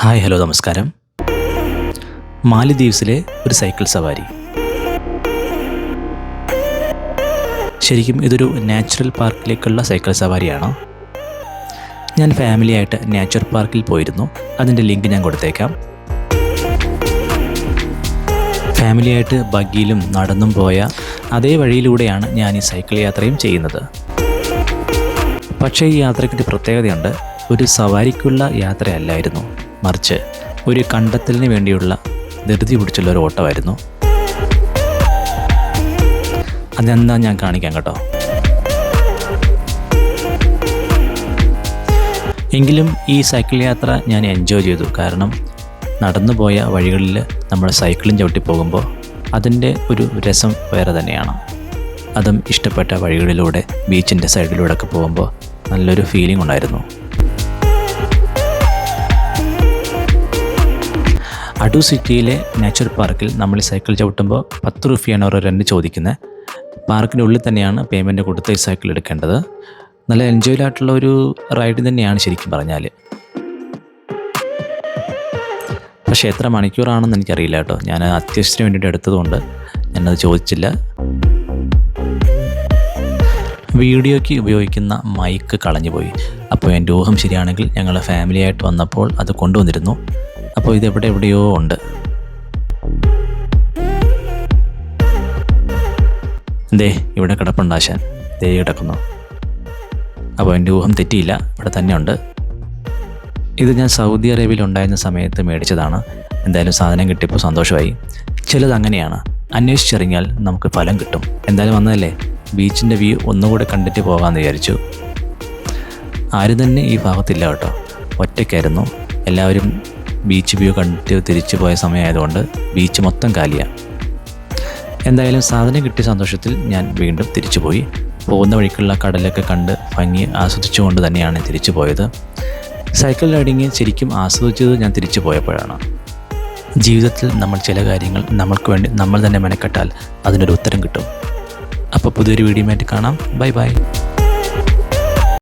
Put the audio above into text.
Hi hello നമസ്കാരം. മാലിദ്വീപ്സിലെ ഒരു cycle സവാരി. ശരിക്കും ഇതൊരു നാച്ചുറൽ പാർക്കിലേക്കുള്ള സൈക്കിൾ സവാരിയാണ്. ഞാൻ ഫാമിലിയായിട്ട് നാച്ചുറൽ പാർക്കിൽ പോയിരുന്നു. അതിൻ്റെ ലിങ്ക് ഞാൻ കൊടുത്തേക്കാം. ഫാമിലിയായിട്ട് ബഗ്ഗിയിലും നടന്നും പോയ അതേ വഴിയിലൂടെയാണ് ഞാൻ ഈ സൈക്കിൾ യാത്രയും ചെയ്യുന്നത്. പക്ഷേ ഈ യാത്രയ്ക്കൊരു പ്രത്യേകതയുണ്ട്. ഒരു സവാരിക്കുള്ള യാത്രയല്ലായിരുന്നു, മറിച്ച് ഒരു കണ്ടെത്തലിന് വേണ്ടിയുള്ള ധൃതി പിടിച്ചുള്ള ഒരു ഓട്ടമായിരുന്നു. അതെന്താ ഞാൻ കാണിക്കാം കേട്ടോ. എങ്കിലും ഈ സൈക്കിൾ യാത്ര ഞാൻ എൻജോയ് ചെയ്തു. കാരണം നടന്നു പോയ വഴികളിൽ നമ്മൾ സൈക്കിളും ചവിട്ടി പോകുമ്പോൾ അതിൻ്റെ ഒരു രസം വേറെ തന്നെയാണ്. അതും ഇഷ്ടപ്പെട്ട വഴികളിലൂടെ ബീച്ചിൻ്റെ സൈഡിലൂടെ ഒക്കെ പോകുമ്പോൾ നല്ലൊരു ഫീലിംഗ് ഉണ്ടായിരുന്നു. അടു സിറ്റിയിലെ നാച്ചുറൽ പാർക്കിൽ നമ്മൾ സൈക്കിൾ ചവിട്ടുമ്പോൾ 10 രൂപയാണ് അവർ റെൻ്റ് ചോദിക്കുന്നത്. പാർക്കിൻ്റെ ഉള്ളിൽ തന്നെയാണ് പേയ്മെൻറ്റ് കൊടുത്ത് ഈ സൈക്കിൾ എടുക്കേണ്ടത്. നല്ല എൻജോയ് ആയിട്ടുള്ള ഒരു റൈഡ് തന്നെയാണ് ശരിക്കും പറഞ്ഞാൽ. പക്ഷേ എത്ര മണിക്കൂറാണെന്ന് എനിക്കറിയില്ല കേട്ടോ. ഞാൻ അത്യാവശ്യത്തിന് വേണ്ടിയിട്ട് എടുത്തതുകൊണ്ട് ഞാനത് ചോദിച്ചില്ല. വീഡിയോയ്ക്ക് ഉപയോഗിക്കുന്ന മൈക്ക് കളഞ്ഞുപോയി. അപ്പോൾ എൻ്റെ ഊഹം ശരിയാണെങ്കിൽ ഞങ്ങൾ ഫാമിലിയായിട്ട് വന്നപ്പോൾ അത് കൊണ്ടുവന്നിരുന്നു. അപ്പോൾ എവിടെയോ ഉണ്ട്. ദേ ഇവിടെ കിടപ്പുണ്ടാശാൻ, ദേ കിടക്കുന്നു. അപ്പോൾ എൻ്റെ ഊഹം തെറ്റിയില്ല, ഇവിടെ തന്നെ ഉണ്ട്. ഇത് ഞാൻ സൗദി അറേബ്യയിൽ ഉണ്ടായിരുന്ന സമയത്ത് മേടിച്ചതാണ്. എന്തായാലും സാധനം കിട്ടിയപ്പോൾ സന്തോഷമായി. ചിലത് അങ്ങനെയാണ്, അന്വേഷിച്ചിറങ്ങിയാൽ നമുക്ക് ഫലം കിട്ടും. എന്തായാലും വന്നതല്ലേ, ബീച്ചിൻ്റെ വ്യൂ ഒന്നുകൂടെ കണ്ടിട്ട് പോകാമെന്ന് വിചാരിച്ചു. ആരും തന്നെ ഈ ഭാഗത്തില്ല കേട്ടോ, ഒറ്റയ്ക്കായിരുന്നു. എല്ലാവരും ബീച്ച് വ്യൂ കണ്ടിട്ട് തിരിച്ചു പോയ സമയമായതുകൊണ്ട് ബീച്ച് മൊത്തം കാലിയാണ്. എന്തായാലും സാധനം കിട്ടിയ സന്തോഷത്തിൽ ഞാൻ വീണ്ടും തിരിച്ചു പോയി. പോകുന്ന വഴിക്കുള്ള കടലൊക്കെ കണ്ട് ഭംഗി ആസ്വദിച്ചുകൊണ്ട് തന്നെയാണ് തിരിച്ചു പോയത്. സൈക്കിൾ റൈഡിങ് ശരിക്കും ആസ്വദിച്ചത് ഞാൻ തിരിച്ചു പോയപ്പോഴാണ്. ജീവിതത്തിൽ നമ്മൾ ചില കാര്യങ്ങൾ നമ്മൾക്ക് വേണ്ടി നമ്മൾ തന്നെ മെനക്കെട്ടാൽ അതിനൊരു ഉത്തരം കിട്ടും. അപ്പോൾ പുതിയൊരു വീഡിയോയുമായിട്ട് കാണാം. Bye bye.